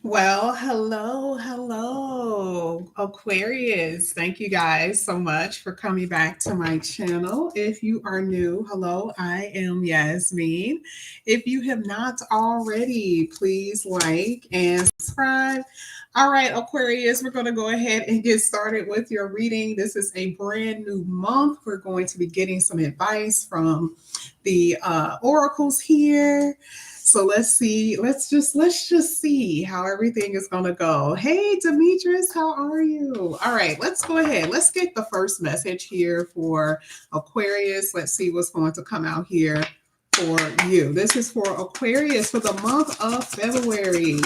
Well, hello, Aquarius. Thank you guys so much for coming back to my channel. If you are new, hello, I am Yasmin. If you have not already, please like and subscribe. All right, Aquarius, we're going to go ahead and get started with your reading. This is a brand new month. We're going to be getting some advice from the oracles here. So let's see. Let's just see how everything is gonna go. Hey Demetrius, how are you? All right, let's go ahead. Let's get the first message here for Aquarius. Let's see what's going to come out here for you. This is for Aquarius for the month of February.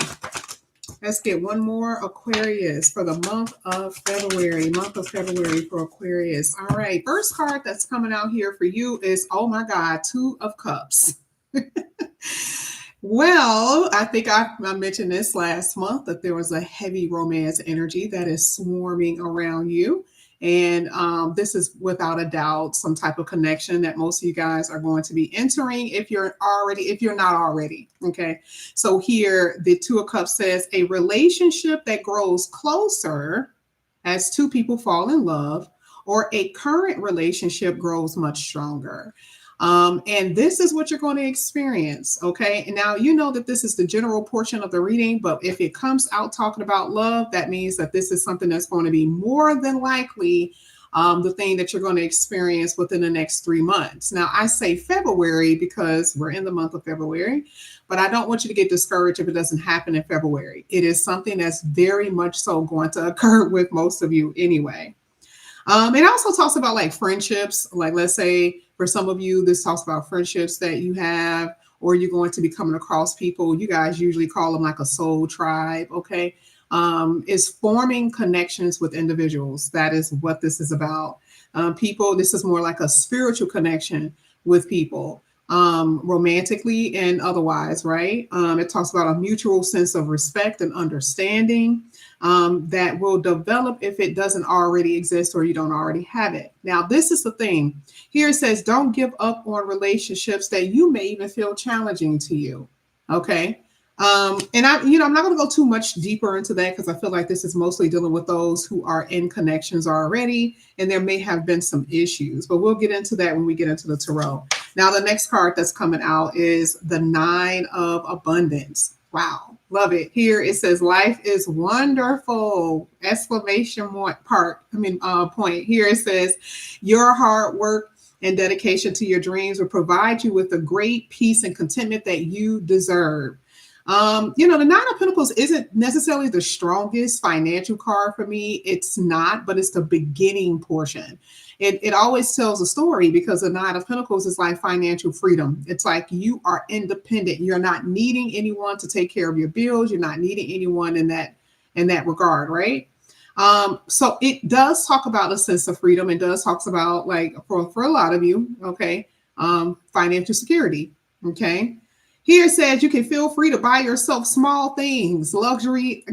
Let's get one more Aquarius for the month of February. Month of February for Aquarius. All right, first card that's coming out here for you is, oh my God, Two of Cups. Well, I think I mentioned this last month that there was a heavy romance energy that is swarming around you. And this is without a doubt some type of connection that most of you guys are going to be entering if you're not already. Okay. So here, the Two of Cups says a relationship that grows closer as two people fall in love, or a current relationship grows much stronger. And this is what you're going to experience. Okay. And now you know that this is the general portion of the reading, but if it comes out talking about love, that means that this is something that's going to be more than likely the thing that you're going to experience within the next 3 months. Now, I say February because we're in the month of February, but I don't want you to get discouraged if it doesn't happen in February. It is something that's very much so going to occur with most of you anyway. It also talks about like friendships. Like, let's say for some of you, this talks about friendships that you have, or you're going to be coming across people. You guys usually call them like a soul tribe. Okay. Is forming connections with individuals. That is what this is about. People, this is more like a spiritual connection with people, romantically and otherwise, right? It talks about a mutual sense of respect and understanding that will develop if it doesn't already exist or you don't already have it. Now, this is the thing. Here it says, don't give up on relationships that you may even feel challenging to you. Okay. And I'm not going to go too much deeper into that because I feel like this is mostly dealing with those who are in connections already, and there may have been some issues, but we'll get into that when we get into the tarot. Now, the next card that's coming out is the Nine of Abundance. Wow, love it. Here it says, "Life is wonderful!" Exclamation point. Here it says, "Your hard work and dedication to your dreams will provide you with the great peace and contentment that you deserve." The Nine of Pentacles isn't necessarily the strongest financial card for me. It's not, but it's the beginning portion. It always tells a story because the Nine of Pentacles is like financial freedom. It's like you are independent. You're not needing anyone to take care of your bills. You're not needing anyone in that regard, right? So it does talk about a sense of freedom. It does talks about, like, for a lot of you, okay, financial security, okay. Here it says you can feel free to buy yourself small things, luxury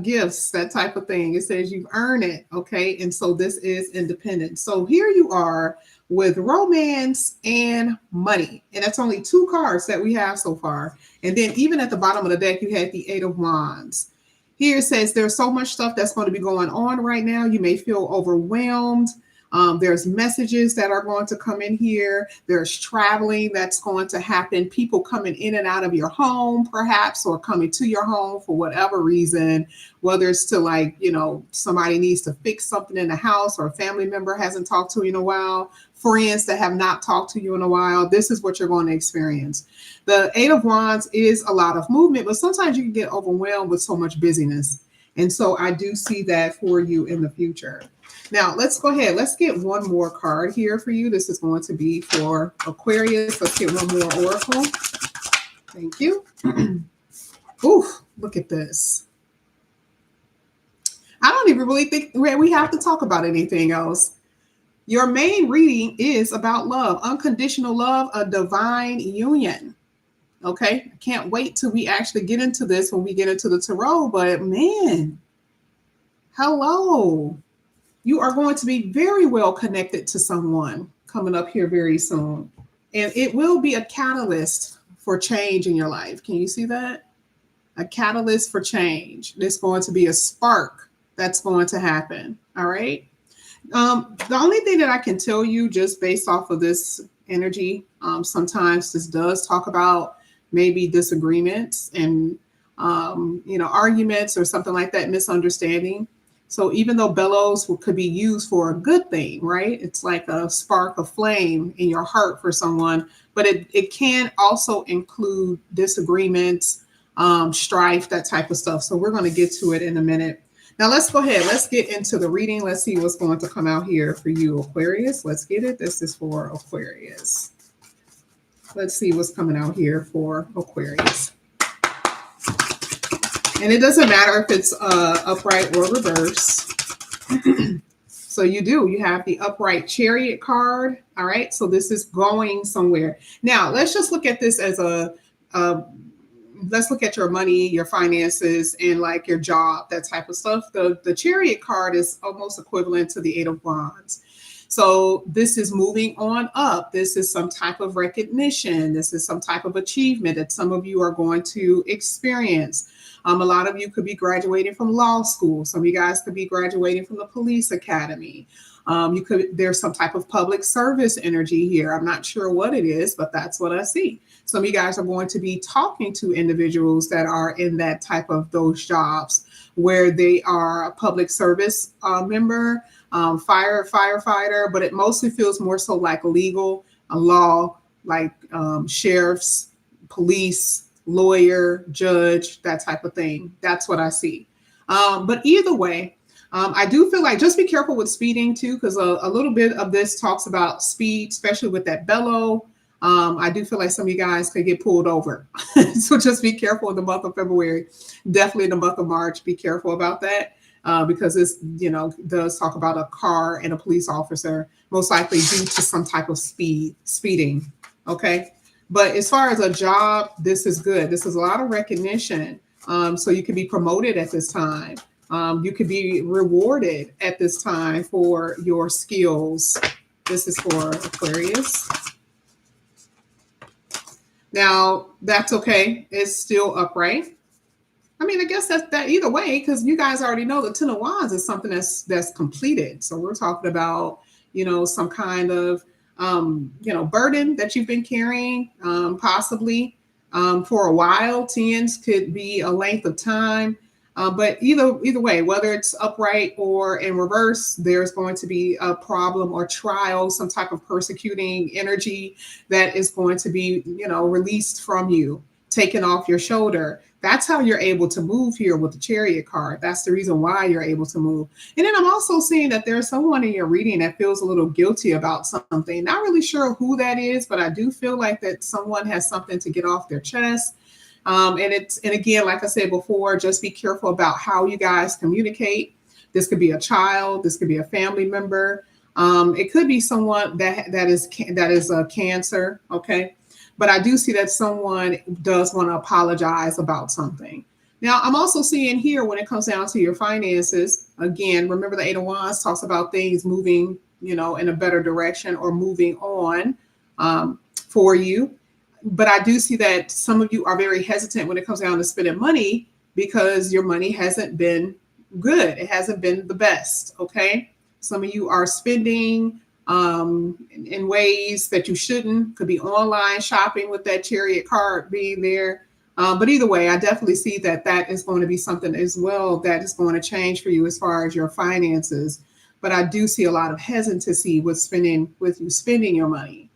gifts, that type of thing. It says you've earned it, okay? And so this is independent. So here you are with romance and money. And that's only 2 cards that we have so far. And then even at the bottom of the deck, you had the Eight of Wands. Here it says there's so much stuff that's going to be going on right now. You may feel overwhelmed. There's messages that are going to come in here. There's traveling that's going to happen. People coming in and out of your home, perhaps, or coming to your home for whatever reason, whether it's to, like, somebody needs to fix something in the house, or a family member hasn't talked to you in a while, friends that have not talked to you in a while. This is what you're going to experience. The Eight of Wands is a lot of movement, but sometimes you can get overwhelmed with so much busyness. And so I do see that for you in the future. Now, let's go ahead. Let's get one more card here for you. This is going to be for Aquarius. Let's get one more oracle. Thank you. Ooh, look at this. I don't even really think we have to talk about anything else. Your main reading is about love, unconditional love, a divine union. Okay, I can't wait till we actually get into this when we get into the tarot, but man, hello. You are going to be very well connected to someone coming up here very soon. And it will be a catalyst for change in your life. Can you see that? a catalyst for change. There's going to be a spark that's going to happen. All right. The only thing that I can tell you just based off of this energy, sometimes this does talk about maybe disagreements and, arguments or something like that, misunderstanding. So even though bellows could be used for a good thing, right? It's like a spark of flame in your heart for someone, but it can also include disagreements, strife, that type of stuff. So we're going to get to it in a minute. Now let's go ahead. Let's get into the reading. Let's see what's going to come out here for you, Aquarius. Let's get it. This is for Aquarius. Let's see what's coming out here for Aquarius. And it doesn't matter if it's upright or reverse. So you have the upright Chariot card. All right. So this is going somewhere. Now let's just look at this as let's look at your money, your finances, and like your job, that type of stuff. The Chariot card is almost equivalent to the Eight of Wands. So this is moving on up. This is some type of recognition. This is some type of achievement that some of you are going to experience. A lot of you could be graduating from law school. Some of you guys could be graduating from the police academy. There's some type of public service energy here. I'm not sure what it is, but that's what I see. Some of you guys are going to be talking to individuals that are in that type of those jobs where they are a public service member, firefighter, but it mostly feels more so like legal, law, like sheriffs, police, lawyer, judge, that type of thing. That's what I see. But either way, I do feel like just be careful with speeding too, because a little bit of this talks about speed, especially with that bellow. I do feel like some of you guys could get pulled over. So just be careful in the month of February. Definitely in the month of March, be careful about that because this, does talk about a car and a police officer, most likely due to some type of speeding. Okay. But as far as a job, this is good. This is a lot of recognition. So you can be promoted at this time. You could be rewarded at this time for your skills. This is for Aquarius. Now, that's okay. It's still upright. I mean, I guess that's that either way, because you guys already know the Ten of Wands is something that's completed. So we're talking about, some kind of, burden that you've been carrying, possibly for a while. Tens could be a length of time. But either way, whether it's upright or in reverse, there's going to be a problem or trial, some type of persecuting energy that is going to be, released from you, taken off your shoulder. That's how you're able to move here with the Chariot card. That's the reason why you're able to move. And then I'm also seeing that there's someone in your reading that feels a little guilty about something. Not really sure who that is, but I do feel like that someone has something to get off their chest. And again, like I said before, just be careful about how you guys communicate. This could be a child. This could be a family member. It could be someone that is a cancer. Okay. But I do see that someone does want to apologize about something. Now, I'm also seeing here when it comes down to your finances, again, remember the Eight of Wands talks about things moving, in a better direction or moving on for you. But I do see that some of you are very hesitant when it comes down to spending money because your money hasn't been good. It hasn't been the best. Okay. Some of you are spending in ways that you shouldn't. Could be online shopping with that Chariot card being there. But either way, I definitely see that is going to be something as well that is going to change for you as far as your finances. But I do see a lot of hesitancy with you spending your money.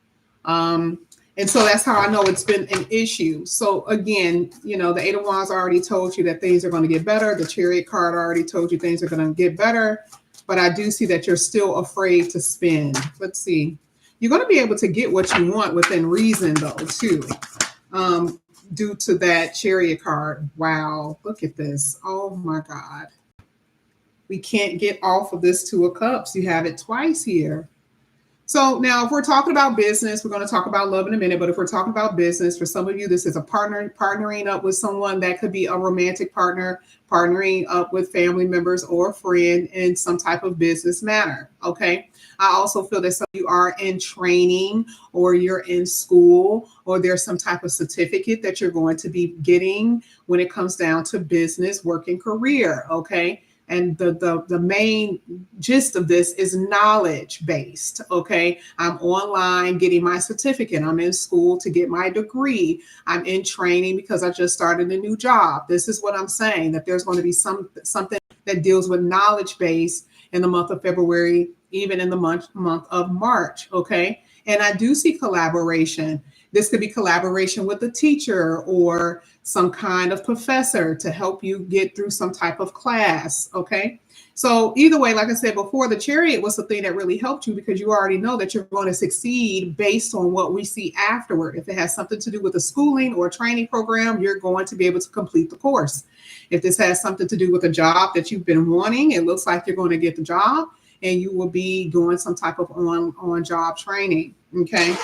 And so that's how I know it's been an issue. So again, the Eight of Wands already told you that things are going to get better. The Chariot card already told you things are going to get better. But I do see that you're still afraid to spend. Let's see. You're going to be able to get what you want within reason, though, too, due to that Chariot card. Wow. Look at this. Oh, my God. We can't get off of this Two of Cups. You have it twice here. So now, if we're talking about business, we're going to talk about love in a minute. But if we're talking about business, for some of you, this is a partnering up with someone that could be a romantic partner, partnering up with family members or a friend in some type of business manner. Okay. I also feel that some of you are in training or you're in school or there's some type of certificate that you're going to be getting when it comes down to business, work, and career. Okay. And the main gist of this is knowledge based. Okay. I'm online getting my certificate. I'm in school to get my degree. I'm in training because I just started a new job. This is what I'm saying, that there's going to be something that deals with knowledge base in the month of February, even in the month of March. Okay. And I do see collaboration. This could be collaboration with a teacher or some kind of professor to help you get through some type of class. Okay. So either way, like I said before, the chariot was the thing that really helped you because you already know that you're going to succeed based on what we see afterward. If it has something to do with a schooling or a training program, you're going to be able to complete the course. If this has something to do with a job that you've been wanting, it looks like you're going to get the job and you will be doing some type of on job training. Okay.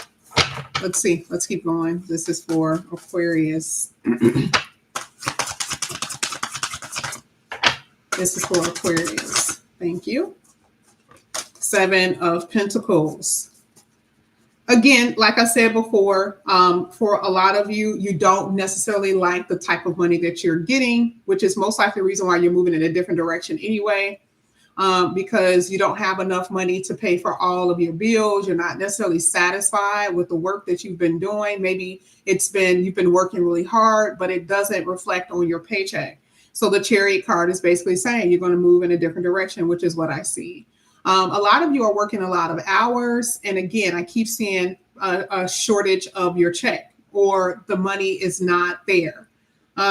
Let's see. Let's keep going. This is for Aquarius. This is for Aquarius. Thank you. 7 of Pentacles. Again, like I said before, for a lot of you, you don't necessarily like the type of money that you're getting, which is most likely the reason why you're moving in a different direction anyway. Because you don't have enough money to pay for all of your bills. You're not necessarily satisfied with the work that you've been doing. Maybe you've been working really hard, but it doesn't reflect on your paycheck. So the Chariot card is basically saying you're going to move in a different direction, which is what I see. A lot of you are working a lot of hours. And again, I keep seeing a shortage of your check or the money is not there.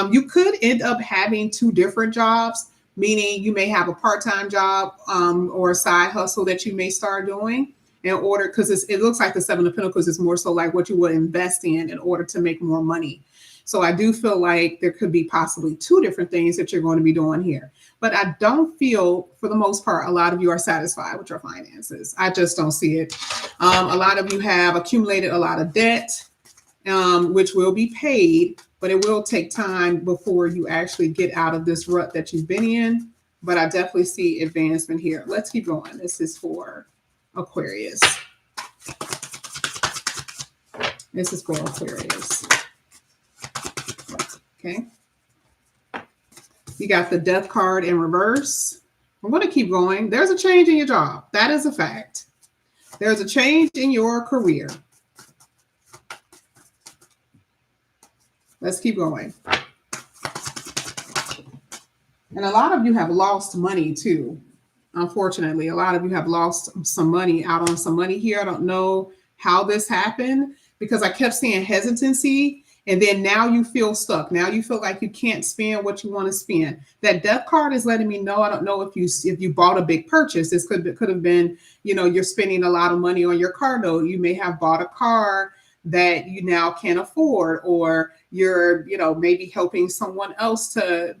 You could end up having 2 different jobs, meaning you may have a part-time job or a side hustle that you may start doing in order, because it looks like the 7 of Pentacles is more so like what you would invest in order to make more money. So I do feel like there could be possibly 2 different things that you're going to be doing here. But I don't feel, for the most part, a lot of you are satisfied with your finances. I just don't see it. A lot of you have accumulated a lot of debt, which will be paid, but it will take time before you actually get out of this rut that you've been in. But I definitely see advancement here. Let's keep going. This is for Aquarius. This is for Aquarius. Okay. You got the Death card in reverse. I'm going to keep going. There's a change in your job. That is a fact. There's a change in your career. Let's keep going. And a lot of you have lost money too. Unfortunately, a lot of you have lost some money out on some money here. I don't know how this happened because I kept seeing hesitancy. And then now you feel stuck. Now you feel like you can't spend what you want to spend. That Death card is letting me know. I don't know if you bought a big purchase. This could have been, you're spending a lot of money on your car note. You may have bought a car that you now can't afford, or you're, maybe helping someone else to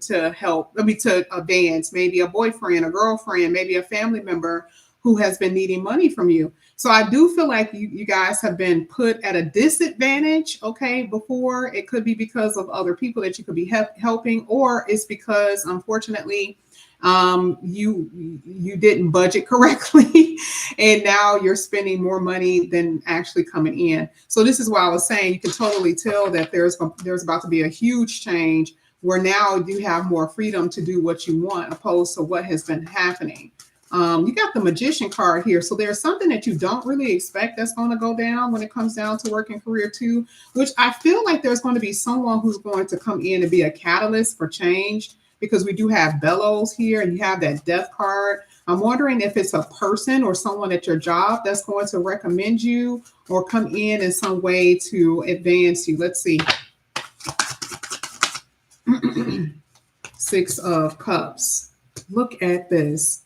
advance, maybe a boyfriend, a girlfriend, maybe a family member who has been needing money from you. So I do feel like you guys have been put at a disadvantage, okay, before. It could be because of other people that you could be helping, or it's because, unfortunately, you didn't budget correctly and now you're spending more money than actually coming in. So this is why I was saying you can totally tell that there's about to be a huge change where now you have more freedom to do what you want opposed to what has been happening. You got the Magician card here. So there's something that you don't really expect that's going to go down when it comes down to work and career too, which I feel like there's going to be someone who's going to come in and be a catalyst for change, because we do have Bellows here and you have that Death card. I'm wondering if it's a person or someone at your job that's going to recommend you or come in some way to advance you. Let's see. 6 of Cups. Look at this.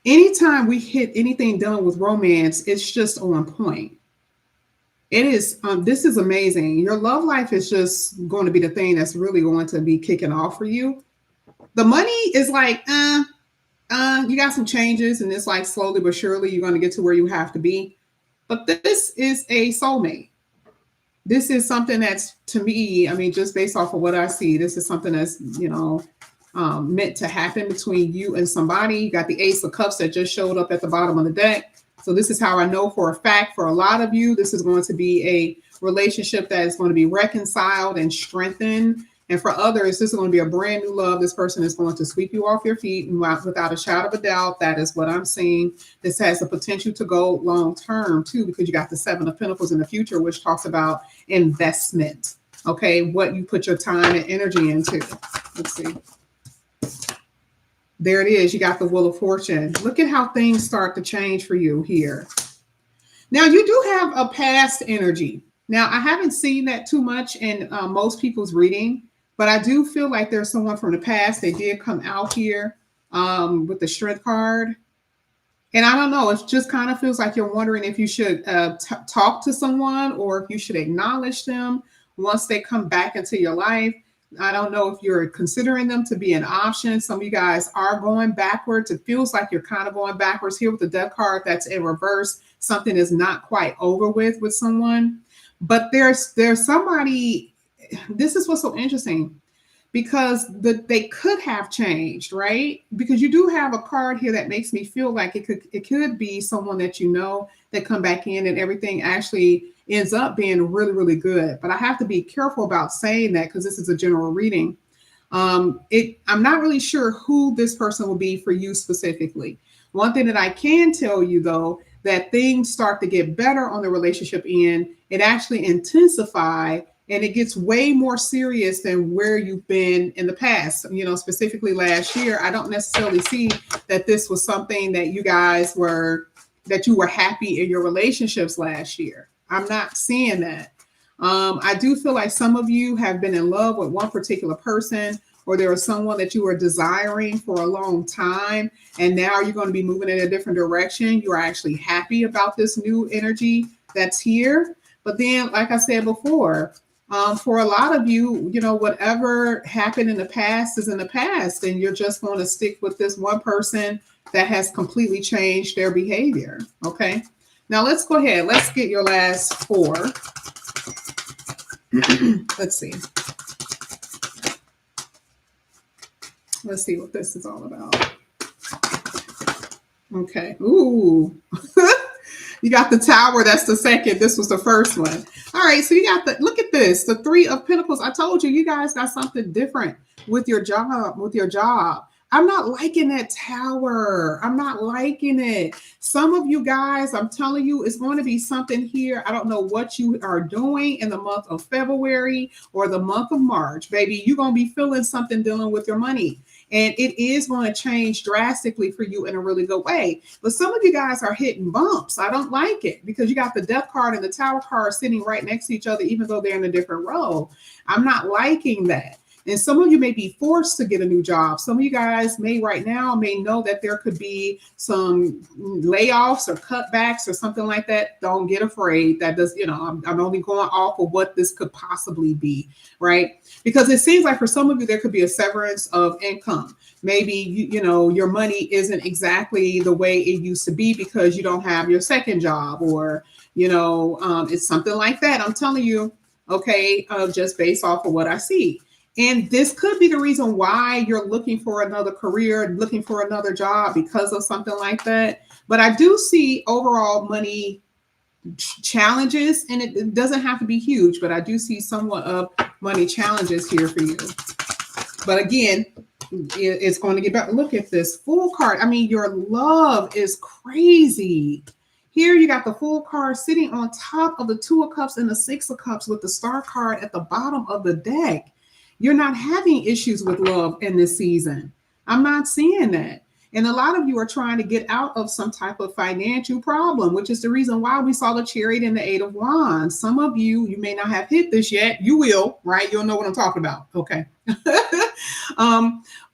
Anytime we hit anything done with romance, it's just on point. It is. This is amazing. Your love life is just going to be the thing that's really going to be kicking off for you. The money is like, you got some changes, and it's like slowly but surely you're going to get to where you have to be. But this is a soulmate. This is something that's, to me, I mean, just based off of what I see, this is something that's, meant to happen between you and somebody. You got the Ace of Cups that just showed up at the bottom of the deck. So this is how I know for a fact, for a lot of you, this is going to be a relationship that is going to be reconciled and strengthened. And for others, this is going to be a brand new love. This person is going to sweep you off your feet, and without a shadow of a doubt, that is what I'm seeing. This has the potential to go long term too, because you got the Seven of Pentacles in the future, which talks about investment. Okay, what you put your time and energy into. Let's see. There it is. You got the Wheel of Fortune. Look at how things start to change for you here. Now, you do have a past energy. Now, I haven't seen that too much in most people's reading, but I do feel like there's someone from the past. They did come out here with the Strength card. And I don't know, it just kind of feels like you're wondering if you should talk to someone or if you should acknowledge them once they come back into your life. I don't know if you're considering them to be an option. Some of you guys are going backwards. It feels like you're kind of going backwards here with the Death card that's in reverse. Something is not quite over with someone. But there's somebody, this is what's so interesting, because they could have changed, right? Because you do have a card here that makes me feel like it could be someone that you know that come back in and everything actually ends up being really, really good. But I have to be careful about saying that because this is a general reading. I'm not really sure who this person will be for you specifically. One thing that I can tell you, though, that things start to get better on the relationship end. It actually intensifies and it gets way more serious than where you've been in the past. You know, specifically last year, I don't necessarily see that this was something that you guys were happy in your relationships last year. I'm not seeing that. I do feel like some of you have been in love with one particular person, or there was someone that you were desiring for a long time, and now you're going to be moving in a different direction. You're actually happy about this new energy that's here. But then, like I said before, for a lot of you, you know, whatever happened in the past is in the past, and you're just going to stick with this one person that has completely changed their behavior. Okay. Now let's go ahead. Let's get your last four. Let's see. Let's see what this is all about. Okay. Ooh. You got the Tower. That's the second. This was the first one. All right. So you got look at this. The Three of Pentacles. I told you, you guys got something different with your job. I'm not liking that Tower. I'm not liking it. Some of you guys, I'm telling you, it's going to be something here. I don't know what you are doing in the month of February or the month of March, baby. You're going to be feeling something dealing with your money. And it is going to change drastically for you in a really good way. But some of you guys are hitting bumps. I don't like it because you got the Death card and the Tower card sitting right next to each other, even though they're in a different row. I'm not liking that. And some of you may be forced to get a new job. Some of you guys may know that there could be some layoffs or cutbacks or something like that. Don't get afraid. That does, I'm only going off of what this could possibly be, right? Because it seems like for some of you, there could be a severance of income. Maybe, your money isn't exactly the way it used to be because you don't have your second job or, it's something like that. I'm telling you, okay, just based off of what I see. And this could be the reason why you're looking for another career, looking for another job because of something like that. But I do see overall money challenges, and it doesn't have to be huge, but I do see somewhat of money challenges here for you. But again, it's going to get better. Look at this Fool card. I mean, your love is crazy. Here you got the Fool card sitting on top of the Two of Cups and the Six of Cups with the Star card at the bottom of the deck. You're not having issues with love in this season. I'm not seeing that. And a lot of you are trying to get out of some type of financial problem, which is the reason why we saw the Chariot and the Eight of Wands. Some of you may not have hit this yet. You will, right? You'll know what I'm talking about. Okay.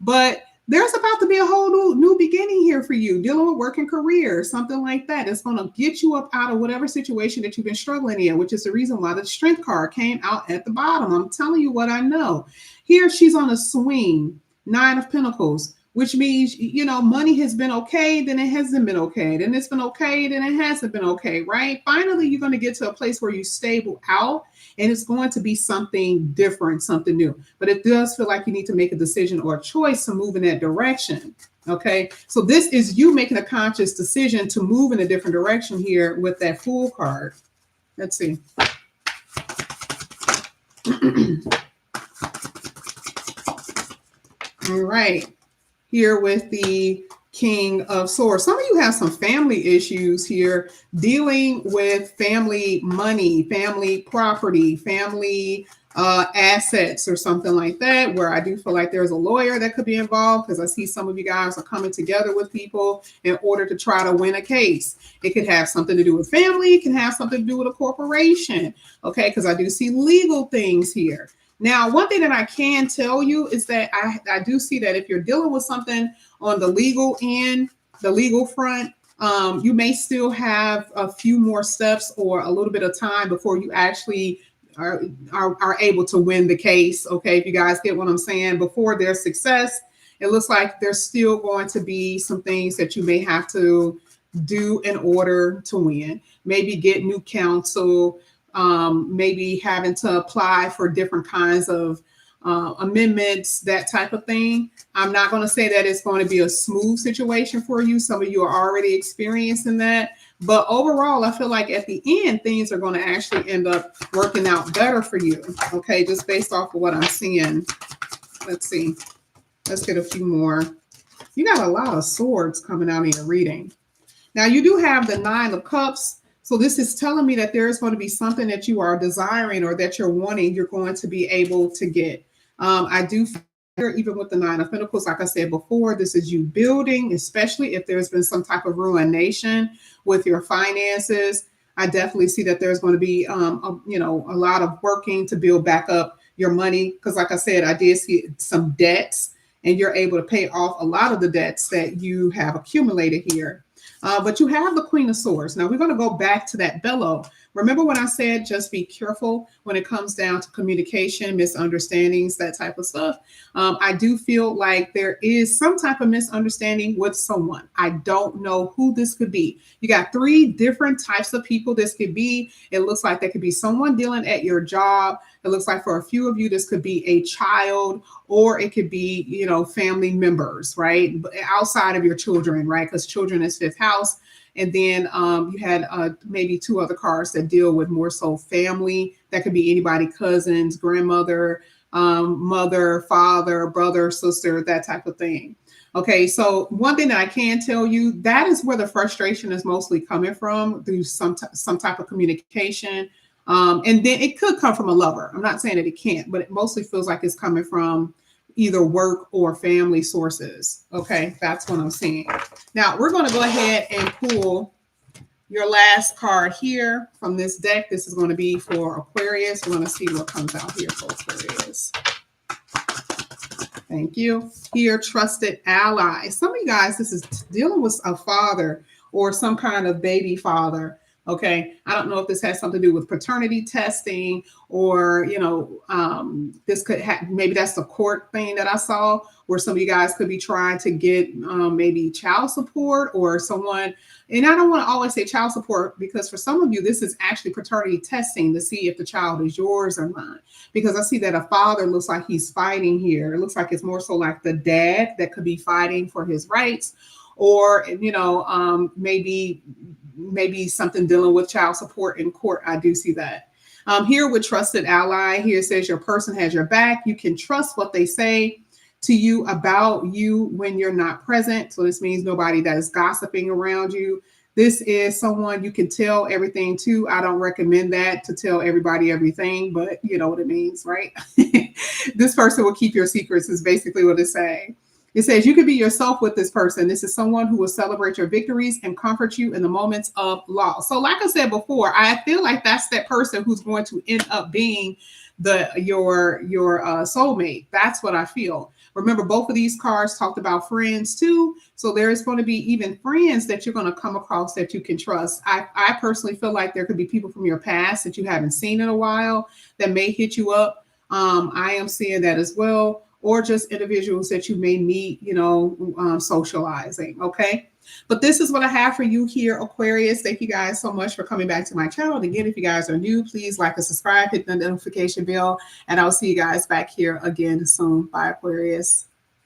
But there's about to be a whole new beginning here for you, dealing with work and career, something like that. It's going to get you up out of whatever situation that you've been struggling in, which is the reason why the Strength card came out at the bottom. I'm telling you what I know. Here she's on a swing, Nine of Pentacles, which means, money has been okay, then it hasn't been okay. Then it's been okay, then it hasn't been okay, right? Finally, you're going to get to a place where you stable out and it's going to be something different, something new. But it does feel like you need to make a decision or a choice to move in that direction. Okay. So this is you making a conscious decision to move in a different direction here with that Fool card. Let's see. All right. Here with the King of Swords. Some of you have some family issues here, dealing with family money, family property, family assets or something like that, where I do feel like there's a lawyer that could be involved, because I see some of you guys are coming together with people in order to try to win a case. It could have something to do with family. It can have something to do with a corporation. Okay, because I do see legal things here. Now, one thing that I can tell you is that I do see that if you're dealing with something on the legal end, the legal front, you may still have a few more steps or a little bit of time before you actually are able to win the case. Okay, if you guys get what I'm saying, before there's success, it looks like there's still going to be some things that you may have to do in order to win. Maybe get new counsel, maybe having to apply for different kinds of amendments, that type of thing. I'm not going to say that it's going to be a smooth situation for you. Some of you are already experiencing that. But overall, I feel like at the end, things are going to actually end up working out better for you. Okay, just based off of what I'm seeing. Let's see. Let's get a few more. You got a lot of swords coming out in your reading. Now, you do have the 9 of Cups. So this is telling me that there is going to be something that you are desiring or that you're wanting, you're going to be able to get. I do figure, even with the 9 of Pentacles, like I said before, this is you building, especially if there's been some type of ruination with your finances. I definitely see that there's going to be, a lot of working to build back up your money. Because like I said, I did see some debts, and you're able to pay off a lot of the debts that you have accumulated here. But you have the Queen of Swords. Now we're going to go back to that bellow. Remember when I said just be careful when it comes down to communication, misunderstandings, that type of stuff. I do feel like there is some type of misunderstanding with someone. I don't know who this could be. You got 3 different types of people this could be. It looks like there could be someone dealing at your job. It looks like for a few of you, this could be a child, or it could be, family members, right? Outside of your children, right? Because children is 5th house. And then you had maybe 2 other cards that deal with more so family. That could be anybody, cousins, grandmother, mother, father, brother, sister, that type of thing. Okay, so one thing that I can tell you, that is where the frustration is mostly coming from, through some type of communication. And then it could come from a lover. I'm not saying that it can't, but it mostly feels like it's coming from either work or family sources. Okay, that's what I'm seeing. Now we're going to go ahead and pull your last card here from this deck. This is going to be for Aquarius. We're going to see what comes out here for Aquarius. Thank you. Here, trusted ally. Some of you guys, this is dealing with a father or some kind of baby father. Okay, I don't know if this has something to do with paternity testing, or, this could have, maybe that's the court thing that I saw, where some of you guys could be trying to get maybe child support or someone. And I don't want to always say child support, because for some of you, this is actually paternity testing to see if the child is yours or not. Because I see that a father looks like he's fighting here. It looks like it's more so like the dad that could be fighting for his rights, or, maybe something dealing with child support in court. I do see that. Here with trusted ally, here it says your person has your back. You can trust what they say to you about you when you're not present. So this means nobody that is gossiping around you. This is someone you can tell everything to. I don't recommend that, to tell everybody everything, but you know what it means, right? This person will keep your secrets is basically what it's saying. It says you can be yourself with this person. This is someone who will celebrate your victories and comfort you in the moments of loss. So like I said before, I feel like that's that person who's going to end up being your soulmate. That's what I feel. Remember, both of these cards talked about friends too. So there is going to be even friends that you're going to come across that you can trust. I personally feel like there could be people from your past that you haven't seen in a while that may hit you up. I am seeing that as well. or just individuals that you may meet, socializing. Okay. But this is what I have for you here, Aquarius. Thank you guys so much for coming back to my channel. And again, if you guys are new, please like and subscribe, hit the notification bell, and I'll see you guys back here again soon. Bye, Aquarius.